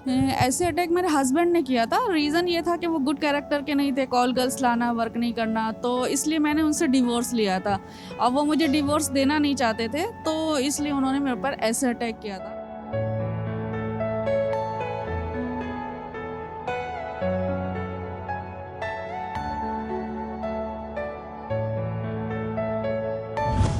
ऐसे अटैक मेरे हस्बैंड ने किया था। रीज़न ये था कि वो गुड कैरेक्टर के नहीं थे, कॉल गर्ल्स लाना, वर्क नहीं करना, तो इसलिए मैंने उनसे डिवोर्स लिया था। अब वो मुझे डिवोर्स देना नहीं चाहते थे, तो इसलिए उन्होंने मेरे ऊपर ऐसे अटैक किया था।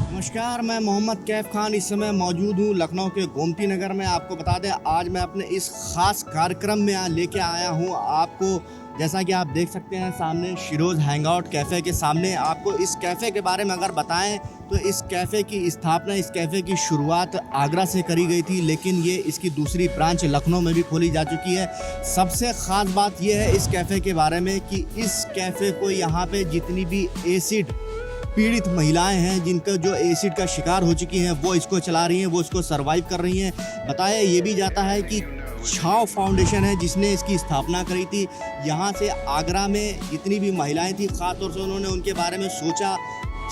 नमस्कार, मैं मोहम्मद कैफ खान इस समय मौजूद हूँ लखनऊ के गोमती नगर में। आपको बता दें, आज मैं अपने इस खास कार्यक्रम में लेके आया हूँ आपको। जैसा कि आप देख सकते हैं सामने शिरोज़ हैंगआउट कैफ़े के सामने, आपको इस कैफ़े के बारे में अगर बताएं तो इस कैफ़े की स्थापना, इस कैफ़े की शुरुआत आगरा से करी गई थी, लेकिन ये इसकी दूसरी ब्रांच लखनऊ में भी खोली जा चुकी है। सबसे ख़ास बात यह है इस कैफ़े के बारे में कि इस कैफ़े को यहाँ पे जितनी भी एसिड पीड़ित महिलाएं हैं, जिनका जो एसिड का शिकार हो चुकी हैं, वो इसको चला रही हैं, वो इसको सरवाइव कर रही हैं। बताया ये भी जाता है कि छाव फाउंडेशन है जिसने इसकी स्थापना करी थी। यहाँ से आगरा में जितनी भी महिलाएं थी, ख़ास तौर से उन्होंने उनके बारे में सोचा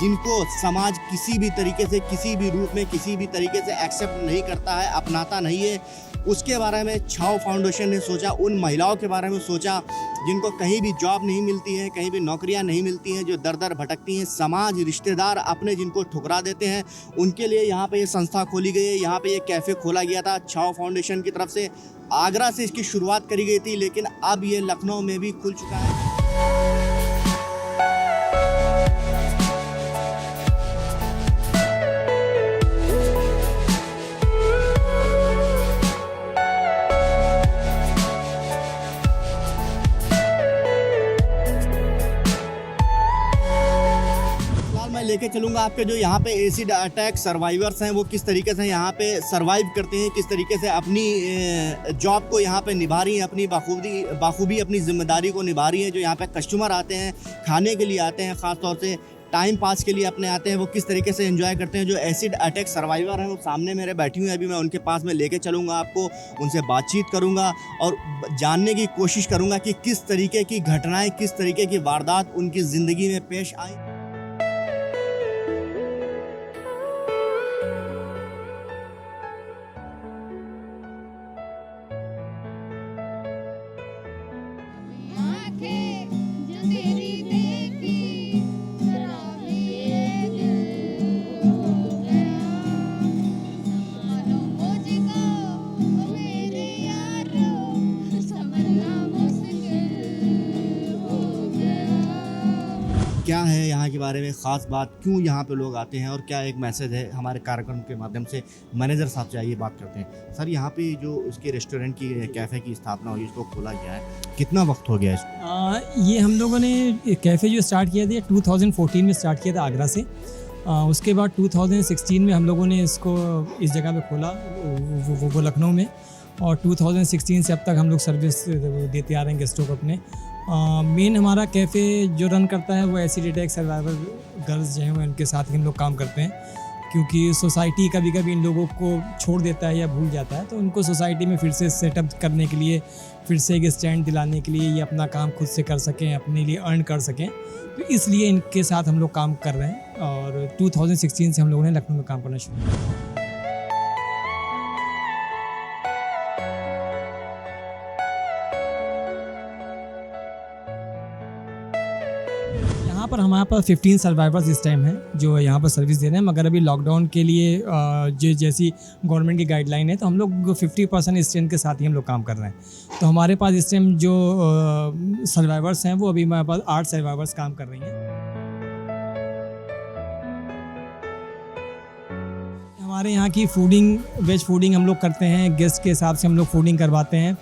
जिनको समाज किसी भी तरीके से, किसी भी रूप में, किसी भी तरीके से एक्सेप्ट नहीं करता है, अपनाता नहीं है। उसके बारे में छाव फाउंडेशन ने सोचा, उन महिलाओं के बारे में सोचा जिनको कहीं भी जॉब नहीं मिलती है, कहीं भी नौकरियां नहीं मिलती हैं, जो दर दर भटकती हैं, समाज, रिश्तेदार अपने जिनको ठुकरा देते हैं, उनके लिए यहाँ पे ये संस्था खोली गई है। यहाँ पे ये कैफ़े खोला गया था छाव फाउंडेशन की तरफ से। आगरा से इसकी शुरुआत करी गई थी, लेकिन अब ये लखनऊ में भी खुल चुका है। मैं लेके चलूँगा आपके जो यहाँ पे एसिड अटैक सर्वाइवर्स हैं, वो किस तरीके से यहाँ पे सर्वाइव करते हैं, किस तरीके से अपनी जॉब को यहाँ पे निभा रही हैं, अपनी बाखूबी अपनी जिम्मेदारी को निभा रही हैं। जो यहाँ पे कस्टमर आते हैं, खाने के लिए आते हैं, ख़ास तौर से टाइम पास के लिए अपने आते हैं, वो किस तरीके से एंजॉय करते हैं। जो एसिड अटैक सर्वाइवर हैं वो सामने मेरे बैठी हुई हैं, अभी मैं उनके पास में लेके चलूँगा आपको, उनसे बातचीत करूँगा और जानने की कोशिश करूँगा कि किस तरीके की घटनाएँ, किस तरीके की वारदात उनकी ज़िंदगी में पेश आई। आंखें जो तेरी देखी शराबी ये दिल हो गया। संभालो मुझको ओ मेरे यारो, संभलना मुश्किल हो गया। क्या है यहाँ के बारे में ख़ास बात, क्यों यहाँ पे लोग आते हैं और क्या एक मैसेज है हमारे कार्यक्रम के माध्यम से मैनेजर साहब से आइए बात करते हैं। सर, यहाँ पे जो उसके रेस्टोरेंट की कैफ़े की स्थापना हुई, इसको खोला गया है, कितना वक्त हो गया इसको? ये हम लोगों ने कैफ़े जो स्टार्ट किया था 2014 में स्टार्ट किया था आगरा से। उसके बाद 2016 में हम लोगों ने इसको इस जगह पे खोला, वो लखनऊ में, और 2016 से अब तक हम लोग सर्विस देते आ रहे हैं गेस्टों को अपने। मेन हमारा कैफ़े जो रन करता है वो एसिड अटैक सर्वाइवर गर्ल्स जो हैं उनके साथ ही हम लोग काम करते हैं, क्योंकि सोसाइटी कभी कभी इन लोगों को छोड़ देता है या भूल जाता है, तो उनको सोसाइटी में फिर से सेटअप करने के लिए, फिर से एक स्टैंड दिलाने के लिए, ये अपना काम खुद से कर सकें, अपने लिए अर्न कर सकें, तो इसलिए इनके साथ हम लोग काम कर रहे हैं। और 2016 से हम लोगों ने लखनऊ में काम करना शुरू किया। यहाँ पर हमारे पास 15 सर्वाइवर्स इस टाइम हैं जो यहाँ पर सर्विस दे रहे हैं, मगर अभी लॉकडाउन के लिए जो जैसी गवर्नमेंट की गाइडलाइन है, तो हम लोग 50% स्ट्रेंथ के साथ ही हम लोग काम कर रहे हैं। तो हमारे पास इस टाइम जो सर्वाइवर्स हैं वो अभी हमारे पास 8 सर्वाइवर्स काम कर रही हैं। हमारे यहाँ की फूडिंग, वेज फूडिंग हम लोग करते हैं, गेस्ट के हिसाब से हम लोग फूडिंग करवाते हैं।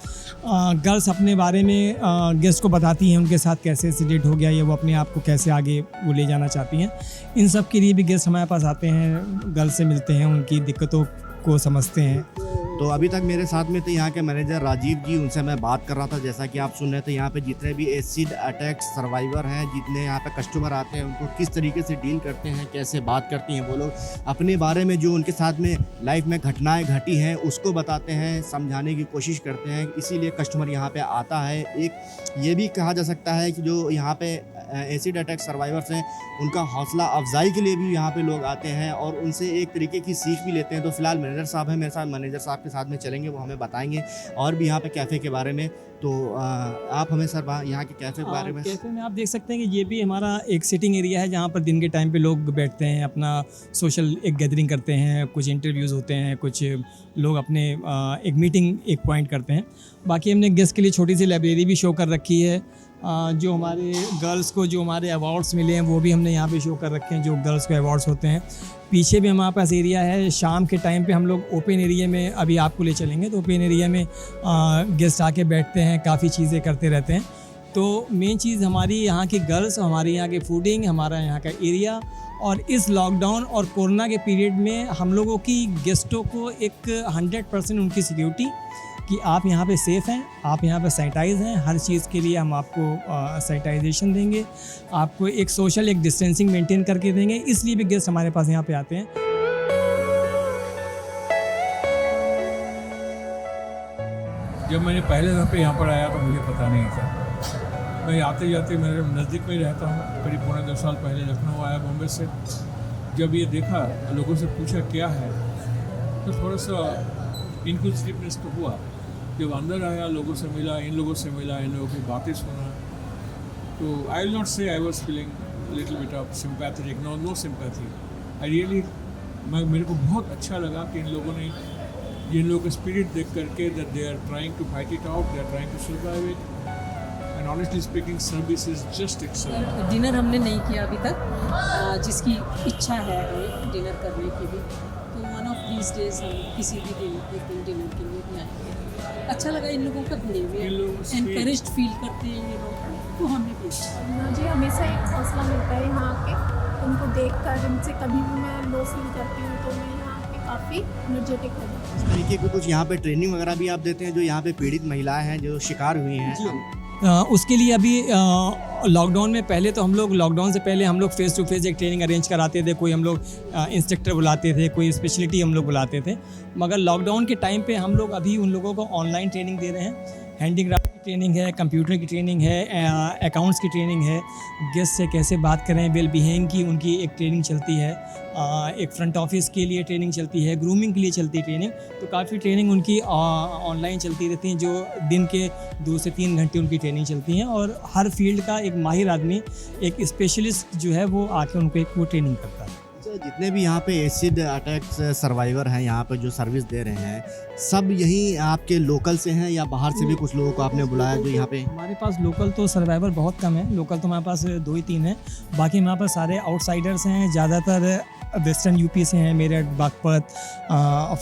गर्ल्स अपने बारे में गेस्ट को बताती हैं उनके साथ कैसे एसिडेट हो गया, या वो अपने आप को कैसे आगे वो ले जाना चाहती हैं। इन सब के लिए भी गेस्ट हमारे पास आते हैं, गर्ल्स से मिलते हैं, उनकी दिक्कतों को समझते हैं। तो अभी तक मेरे साथ में थे यहाँ के मैनेजर राजीव जी, उनसे मैं बात कर रहा था। जैसा कि आप सुन रहे थे, यहाँ पे जितने भी एसिड अटैक सर्वाइवर हैं, जितने यहाँ पे कस्टमर आते हैं, उनको किस तरीके से डील करते हैं, कैसे बात करती हैं वो लोग, अपने बारे में जो उनके साथ में लाइफ में घटनाएं घटी हैं उसको बताते हैं, समझाने की कोशिश करते हैं। इसीलिए कस्टमर यहाँ पे आता है। एक ये भी कहा जा सकता है कि जो यहाँ पे एसिड अटैक सर्वाइवर्स हैं, उनका हौसला अफजाई के लिए भी यहाँ पे लोग आते हैं और उनसे एक तरीके की सीख भी लेते हैं। तो फिलहाल मैनेजर साहब हैं मेरे साथ, मैनेजर साहब आपके साथ में चलेंगे, वो हमें बताएंगे और भी यहाँ पे कैफ़े के बारे में। तो आप हमें सर यहाँ के कैफ़े के बारे में। कैफ़े में आप देख सकते हैं कि ये भी हमारा एक सिटिंग एरिया है जहाँ पर दिन के टाइम पे लोग बैठते हैं, अपना सोशल एक गैदरिंग करते हैं, कुछ इंटरव्यूज़ होते हैं, कुछ लोग अपने एक मीटिंग एक पॉइंट करते हैं। बाकी हमने गेस्ट के लिए छोटी सी लाइब्रेरी भी शो कर रखी है। जो हमारे गर्ल्स को जो हमारे अवार्ड्स मिले हैं वो भी हमने यहाँ पे शो कर रखे हैं, जो गर्ल्स को अवार्ड्स होते हैं। पीछे भी हमारे पास एरिया है, शाम के टाइम पे हम लोग ओपन एरिया में अभी आपको ले चलेंगे, तो ओपन एरिया में गेस्ट आके बैठते हैं, काफ़ी चीज़ें करते रहते हैं। तो मेन चीज़ हमारी यहाँ की गर्ल्स, हमारे यहाँ की फूडिंग, हमारा यहाँ का एरिया, और इस लॉकडाउन और कोरोना के पीरियड में हम लोगों की गेस्टों को एक 100% उनकी सिक्योरिटी कि आप यहाँ पे सेफ़ हैं, आप यहाँ पे सैनिटाइज हैं, हर चीज़ के लिए हम आपको सैनिटाइजेशन देंगे, आपको एक सोशल एक डिस्टेंसिंग मेंटेन करके देंगे, इसलिए भी गेस्ट हमारे पास यहाँ पे आते हैं। जब मैंने पहले दफ़े यहाँ पर आया तो मुझे पता नहीं था। मैं आते जाते मेरे नज़दीक में ही रहता हूँ। करीब 2.5 साल पहले लखनऊ आया बॉम्बे से। जब ये देखा, लोगों से पूछा क्या है, तो थोड़ा सा इनक्लूसिवनेस तो हुआ। जब अंदर आया, लोगों से मिला, इन लोगों की बातें सुना, तो आई will not say I was feeling little bit of sympathetic, no sympathy. I really, मेरे को बहुत अच्छा लगा कि इन लोगों ने, जिन लोगों का स्पिरिट देख करके, that they are trying to fight it out, they are trying to survive it, and honestly speaking service is just excellent. Dinner हमने नहीं किया अभी तक, जिसकी इच्छा है हमें डिनर करने की भी, तो वन ऑफ दीज डेज हम किसी भी दिन एक दिन डिनर के लिए भी आएंगे। अच्छा लगा इन लोगों का बिहेवियर, एनकरेज्ड फील करते हैं ये लोग, तो हमें भी मुझे हमेशा एक हौसला मिलता है यहाँ के, उनको देखकर। इनसे कभी भी मैं लो फील करती हूँ तो मैं यहाँ पे काफ़ी एनर्जेटिक हो जाती हूँ। इस तरीके की कुछ यहाँ पे ट्रेनिंग वगैरह भी आप देते हैं, जो यहाँ पे पीड़ित महिलाएं हैं जो शिकार हुई हैं? उसके लिए अभी लॉकडाउन में, पहले तो हम लोग लॉकडाउन से पहले हम लोग फेस टू फेस एक ट्रेनिंग अरेंज कराते थे, कोई हम लोग इंस्ट्रक्टर बुलाते थे, कोई स्पेशलिटी हम लोग बुलाते थे। मगर लॉकडाउन के टाइम पे हम लोग अभी उन लोगों को ऑनलाइन ट्रेनिंग दे रहे हैं। हैंडीक्राफ्ट की ट्रेनिंग है, कंप्यूटर की ट्रेनिंग है, अकाउंट्स की ट्रेनिंग है, गेस्ट से कैसे बात करें, वेल बिहेविंग की उनकी एक ट्रेनिंग चलती है, एक फ्रंट ऑफिस के लिए ट्रेनिंग चलती है, ग्रूमिंग के लिए चलती है ट्रेनिंग। तो काफ़ी ट्रेनिंग उनकी ऑनलाइन चलती रहती हैं, जो दिन के 2 से 3 घंटे उनकी ट्रेनिंग चलती हैं, और हर फील्ड का एक माहिर आदमी, एक स्पेशलिस्ट जो है वो आके उनको एक वो ट्रेनिंग करता है। जितने भी यहाँ पे एसिड अटैक सर्वाइवर हैं यहाँ पे जो सर्विस दे रहे हैं, सब यहीं आपके लोकल से हैं या बाहर से भी कुछ लोगों को आपने बुलाया जो यहाँ पे? हमारे पास लोकल तो सर्वाइवर बहुत कम है, लोकल तो हमारे पास 2 ही 3 हैं, बाकी हमारे पास सारे आउटसाइडर्स हैं, ज़्यादातर वेस्टर्न यूपी से हैं, मेरठ, बागपत,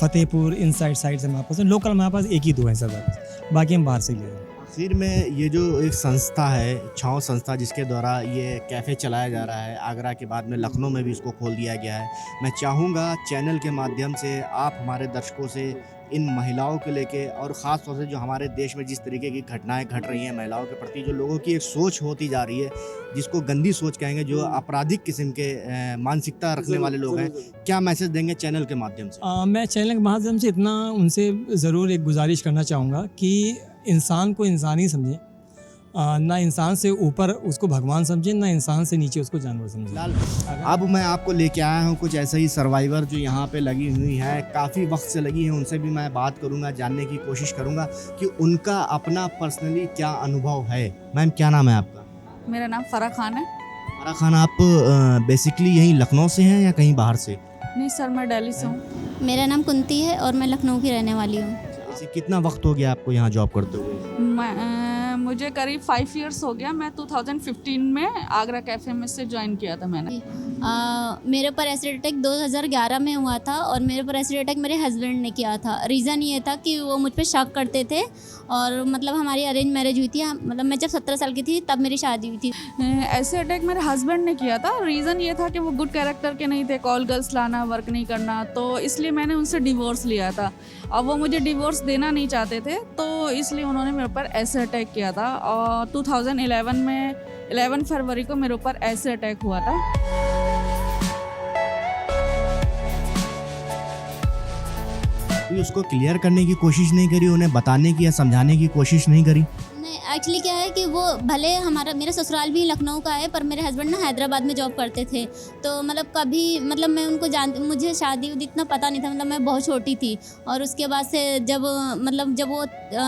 फतेहपुर, इन साइड से हमारे पास। लोकल हमारे पास 1 ही 2 हैं सर्वाइवर, बाकी हम बाहर से ले रहे हैं। आखिर में ये जो एक संस्था है, छाँव संस्था, जिसके द्वारा ये कैफ़े चलाया जा रहा है, आगरा के बाद में लखनऊ में भी इसको खोल दिया गया है। मैं चाहूँगा चैनल के माध्यम से आप हमारे दर्शकों से इन महिलाओं को लेके, और ख़ास तौर से जो हमारे देश में जिस तरीके की घटनाएं घट रही हैं महिलाओं के प्रति, जो लोगों की एक सोच होती जा रही है, जिसको गंदी सोच कहेंगे, जो आपराधिक किस्म के मानसिकता रखने वाले लोग हैं, क्या मैसेज देंगे चैनल के माध्यम से? मैं चैनल के माध्यम से इतना उनसे ज़रूर एक गुजारिश करना चाहूँगा कि इंसान को इंसान ही समझें, ना इंसान से ऊपर उसको भगवान समझें, ना इंसान से नीचे उसको जानवर समझें। अब मैं आपको लेके आया हूँ कुछ ऐसे ही सर्वाइवर जो यहाँ पे लगी हुई हैं, काफ़ी वक्त से लगी हैं, उनसे भी मैं बात करूँगा, जानने की कोशिश करूँगा कि उनका अपना पर्सनली क्या अनुभव है। मैम, क्या नाम है आपका? मेरा नाम फरा खान है। फरा खान, आप बेसिकली यहीं लखनऊ से हैं या कहीं बाहर से? नहीं सर, मैं दिल्ली से हूँ। मेरा नाम कुंती है और मैं लखनऊ की रहने वाली हूँ। कितना वक्त हो गया आपको यहाँ जॉब करते हुए? मुझे करीब 5 इयर्स हो गया। मैं 2015 में आगरा कैफ़े में से ज्वाइन किया था मैंने। मेरे ऊपर एसिड अटैक 2011 में हुआ था, और मेरे ऊपर एसिड अटैक मेरे हस्बैंड ने किया था। रीज़न ये था कि वो मुझ पे शक करते थे, और मतलब हमारी अरेंज मैरिज हुई थी, मतलब मैं जब 17 साल की थी तब मेरी शादी हुई थी। एसिड अटैक मेरे हस्बैंड ने किया था। रीज़न ये था कि वो गुड कैरेक्टर के नहीं थे, कॉल गर्ल्स लाना, वर्क नहीं करना, तो इसलिए मैंने उनसे डिवोर्स लिया था। अब वो मुझे डिवोर्स देना नहीं चाहते थे, तो इसलिए उन्होंने मेरे ऊपर एसिड अटैक किया था। और 2011 में 11 फरवरी को मेरे ऊपर एसिड अटैक हुआ था। उसको क्लियर करने की कोशिश नहीं करी, उन्हें बताने की या समझाने की कोशिश नहीं करी? नहीं, एक्चुअली क्या है कि वो भले मेरा ससुराल भी लखनऊ का है, पर मेरे हस्बैंड ना हैदराबाद में जॉब करते थे। तो मतलब कभी मतलब मैं उनको मुझे शादी उदी इतना पता नहीं था, मतलब मैं बहुत छोटी थी। और उसके बाद से जब वो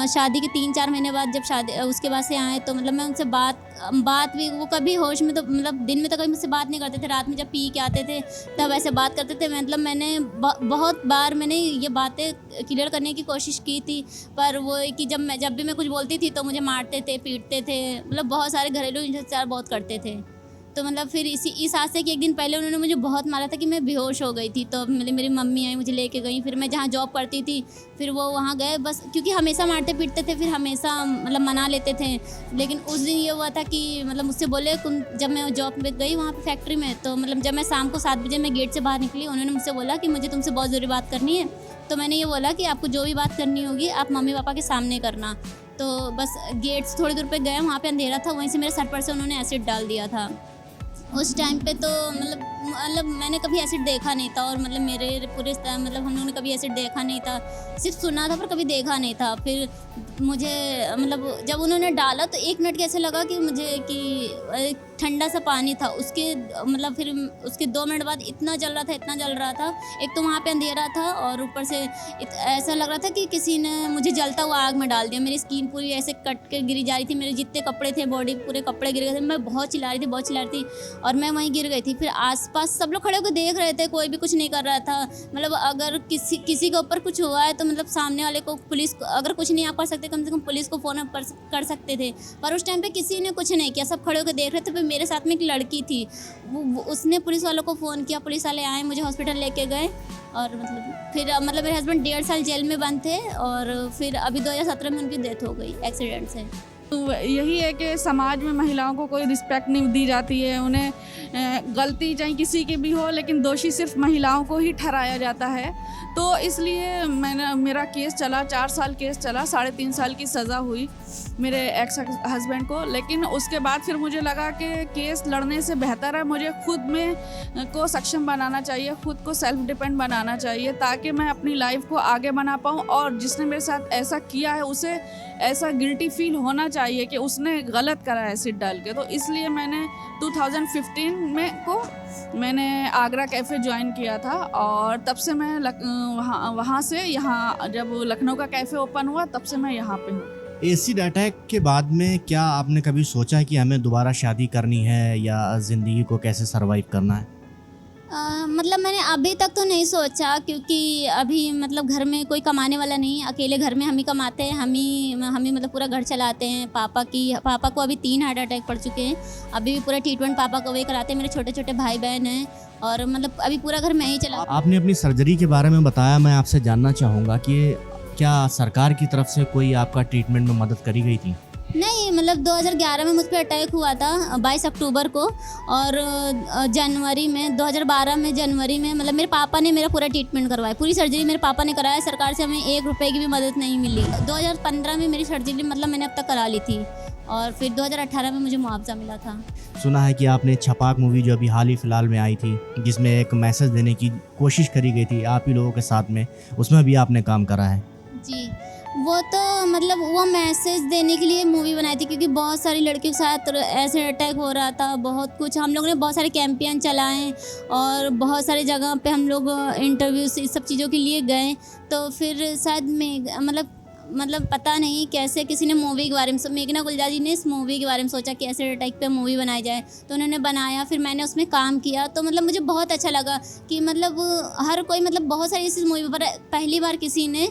शादी के 3-4 महीने बाद जब शादी उसके बाद से आए, तो मतलब मैं उनसे बात भी, वो कभी होश में तो मतलब दिन में तो कभी मुझसे बात नहीं करते थे, रात में जब पी के आते थे तब ऐसे बात करते थे। मतलब मैंने बहुत बार मैंने ये बातें क्लियर करने की कोशिश की थी, पर वो कि जब भी मैं कुछ बोलती थी तो मुझे मारते थे, पीटते थे, मतलब बहुत सारे घरेलू हिंसा बहुत करते थे। तो मतलब फिर इस हादसे के एक दिन पहले उन्होंने मुझे बहुत मारा था कि मैं बेहोश हो गई थी। तो मेरी मम्मी आई, मुझे लेके गई। फिर मैं जहाँ जॉब करती थी फिर वो वहाँ गए, बस क्योंकि हमेशा मारते पीटते थे, फिर हमेशा मतलब मना लेते थे। लेकिन उस दिन ये हुआ था कि मतलब मुझसे बोले, जब मैं जॉब पे गई वहाँ पे फैक्ट्री में, तो मतलब जब मैं शाम को 7 बजे मैं गेट से बाहर निकली, उन्होंने मुझसे बोला कि मुझे तुमसे बहुत ज़रूरी बात करनी है। तो मैंने ये बोला कि आपको जो भी बात करनी होगी आप मम्मी पापा के सामने करना। तो बस गेट से थोड़ी दूर पे गए, वहाँ पे अंधेरा था, वहीं से मेरे सर पर से उन्होंने एसिड डाल दिया था। उस टाइम पे तो मतलब मैंने कभी एसिड देखा नहीं था, और मतलब मेरे पूरे मतलब हम लोगों ने कभी एसिड देखा नहीं था, सिर्फ सुना था पर कभी देखा नहीं था। फिर मुझे मतलब जब उन्होंने डाला तो 1 मिनट कैसे लगा कि मुझे कि ठंडा सा पानी था, उसके मतलब फिर उसके 2 मिनट बाद इतना जल रहा था। एक तो वहाँ पे अंधेरा था और ऊपर से ऐसा लग रहा था कि किसी ने मुझे जलता हुआ आग में डाल दिया। मेरी स्किन पूरी ऐसे कट के गिरी जा रही थी, मेरे जितने कपड़े थे बॉडी पूरे कपड़े गिर गए थे। मैं बहुत चिल्ला रही थी और मैं वहीं गिर गई थी। फिर आसपास सब लोग खड़े होकर देख रहे थे, कोई भी कुछ नहीं कर रहा था। मतलब अगर किसी के ऊपर कुछ हुआ है तो मतलब सामने वाले को, पुलिस को, अगर कुछ नहीं आप कर सकते कम से कम पुलिस को फ़ोन कर सकते थे। पर उस टाइम पे किसी ने कुछ नहीं किया, सब खड़े होकर देख रहे थे। फिर मेरे साथ में एक लड़की थी, उसने पुलिस वालों को फ़ोन किया, पुलिस वाले आए, मुझे हॉस्पिटल लेके गए। और फिर मेरे हस्बैंड 1.5 साल जेल में बंद थे, और फिर अभी 2017 में उनकी डेथ हो गई एक्सीडेंट से। तो यही है कि समाज में महिलाओं को कोई रिस्पेक्ट नहीं दी जाती है। उन्हें गलती चाहे किसी की भी हो, लेकिन दोषी सिर्फ महिलाओं को ही ठहराया जाता है। तो इसलिए मेरा केस चला, 4 साल केस चला, 3.5 साल की सज़ा हुई मेरे एक्स हस्बैंड को। लेकिन उसके बाद फिर मुझे लगा कि केस लड़ने से बेहतर है मुझे खुद में को सक्षम बनाना चाहिए, खुद को सेल्फ डिपेंड बनाना चाहिए, ताकि मैं अपनी लाइफ को आगे बना पाऊँ। और जिसने मेरे साथ ऐसा किया है उसे ऐसा गिल्टी फील होना चाहिए कि उसने गलत करा है एसिड डाल के। तो इसलिए मैंने 2015 में मैंने आगरा कैफ़े ज्वाइन किया था, और तब से मैं वहाँ से यहाँ जब लखनऊ का कैफ़े ओपन हुआ तब से मैं यहाँ पे हूँ। एसिड अटैक के बाद में क्या आपने कभी सोचा कि हमें दोबारा शादी करनी है या ज़िंदगी को कैसे सरवाइव करना है? मतलब मैंने अभी तक तो नहीं सोचा, क्योंकि अभी मतलब घर में कोई कमाने वाला नहीं, अकेले घर में हम ही कमाते हैं, हम ही मतलब पूरा घर चलाते हैं। पापा को अभी 3 हार्ट अटैक पड़ चुके हैं, अभी भी पूरा ट्रीटमेंट पापा को वही कराते हैं। मेरे छोटे छोटे भाई बहन हैं, और मतलब अभी पूरा घर मैं ही चला। आपने अपनी सर्जरी के बारे में बताया, मैं आपसे जानना चाहूँगा कि क्या सरकार की तरफ से कोई आपका ट्रीटमेंट में मदद करी गई थी? नहीं, मतलब 2011 में मुझ पर अटैक हुआ था 22 अक्टूबर को, और जनवरी में 2012 में जनवरी में मतलब मेरे पापा ने मेरा पूरा ट्रीटमेंट करवाया, पूरी सर्जरी मेरे पापा ने कराया। सरकार से हमें 1 रुपये की भी मदद नहीं मिली। 2015 में मेरी सर्जरी मतलब मैंने अब तक करा ली थी, और फिर 2018 में मुझे मुआवजा मिला था। सुना है कि आपने छपाक मूवी जो अभी हाल ही फिलहाल में आई थी, जिसमें एक मैसेज देने की कोशिश करी गई थी आप ही लोगों के साथ में, उसमें भी आपने काम करा है। जी, वो तो मतलब वो मैसेज देने के लिए मूवी बनाई थी, क्योंकि बहुत सारी लड़कियों के साथ ऐसे अटैक हो रहा था। बहुत कुछ हम लोग ने बहुत सारे कैंपेन चलाए, और बहुत सारी जगह पे हम लोग इंटरव्यूज इस सब चीज़ों के लिए गए। तो फिर शायद मतलब पता नहीं कैसे किसी ने मूवी के बारे में, मेघना गुलजार जी ने इस मूवी के बारे में सोचा कि एसिड अटैक पे मूवी बनाई जाए, तो उन्होंने बनाया। फिर मैंने उसमें काम किया, तो मतलब मुझे बहुत अच्छा लगा कि मतलब हर कोई, मतलब बहुत सारी इस मूवी पर पहली बार किसी ने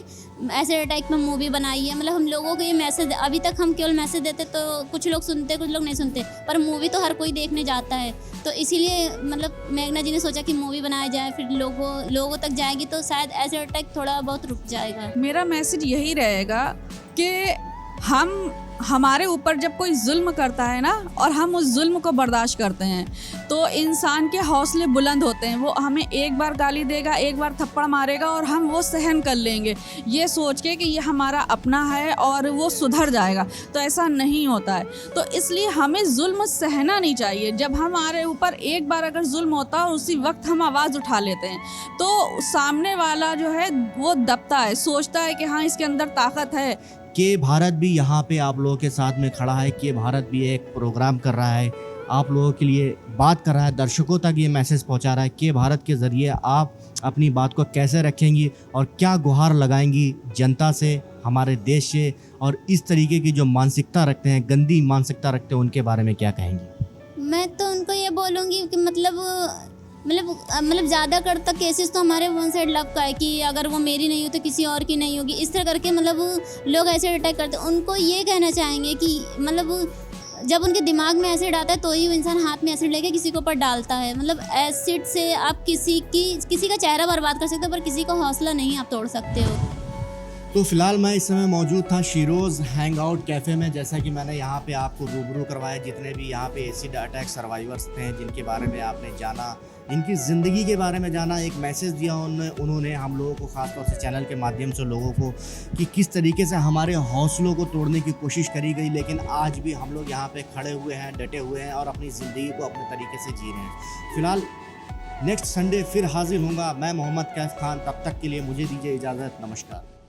एसिड अटैक में मूवी बनाई है। मतलब हम लोगों को ये मैसेज, अभी तक हम केवल मैसेज देते तो कुछ लोग सुनते कुछ लोग नहीं सुनते, पर मूवी तो हर कोई देखने जाता है। तो इसीलिए मतलब मेघना जी ने सोचा कि मूवी बनाई जाए, फिर लोगों तक जाएगी तो शायद एसिड अटैक थोड़ा बहुत रुक जाएगा। मेरा मैसेज यही रहेगा कि हमारे ऊपर जब कोई जुल्म करता है ना, और हम उस जुल्म को बर्दाश्त करते हैं, तो इंसान के हौसले बुलंद होते हैं। वो हमें एक बार गाली देगा, एक बार थप्पड़ मारेगा, और हम वो सहन कर लेंगे, ये सोच के कि ये हमारा अपना है और वो सुधर जाएगा। तो ऐसा नहीं होता है। तो इसलिए हमें जुल्म सहना नहीं चाहिए। जब हमारे ऊपर एक बार अगर जुल्म होता है और उसी वक्त हम आवाज़ उठा लेते हैं, तो सामने वाला जो है वो दबता है, सोचता है कि हाँ इसके अंदर ताकत है, के भारत भी यहाँ पे आप लोगों के साथ में खड़ा है। के भारत भी एक प्रोग्राम कर रहा है, आप लोगों के लिए बात कर रहा है, दर्शकों तक ये मैसेज पहुँचा रहा है। के भारत के ज़रिए आप अपनी बात को कैसे रखेंगी और क्या गुहार लगाएंगी जनता से, हमारे देश से, और इस तरीके की जो मानसिकता रखते हैं, गंदी मानसिकता रखते हैं, उनके बारे में क्या कहेंगी? मैं तो उनको ये बोलूँगी कि मतलब ज़्यादातर तक केसेस तो हमारे वन साइड लव का है कि अगर वो मेरी नहीं हो तो किसी और की नहीं होगी, इस तरह करके मतलब लोग ऐसे अटैक करते हैं। उनको ये कहना चाहेंगे कि मतलब जब उनके दिमाग में एसिड आता है तो ही वो इंसान हाथ में एसिड लेके किसी के ऊपर डालता है। मतलब एसिड से आप किसी का चेहरा बर्बाद कर सकते हो, पर किसी का हौसला नहीं आप तोड़ सकते हो। तो फिलहाल मैं इस समय मौजूद था शीरोज़ हैंग आउट कैफ़े में। जैसा कि मैंने यहाँ पे आपको रूबरू करवाया, जितने भी यहाँ पे एसिड अटैक सर्वाइवर्स थे जिनके बारे में आपने जाना, इनकी ज़िंदगी के बारे में जाना, एक मैसेज दिया उन्होंने हम लोगों को, ख़ासतौर से चैनल के माध्यम से लोगों को, कि किस तरीके से हमारे हौसलों को तोड़ने की कोशिश करी गई, लेकिन आज भी हम लोग यहाँ पे खड़े हुए हैं, डटे हुए हैं और अपनी ज़िंदगी को अपने तरीके से जी रहे हैं। फ़िलहाल नेक्स्ट संडे फिर हाजिर होऊंगा मैं, मोहम्मद कैफ खान। तब तक के लिए मुझे दीजिए इजाज़त। नमस्कार।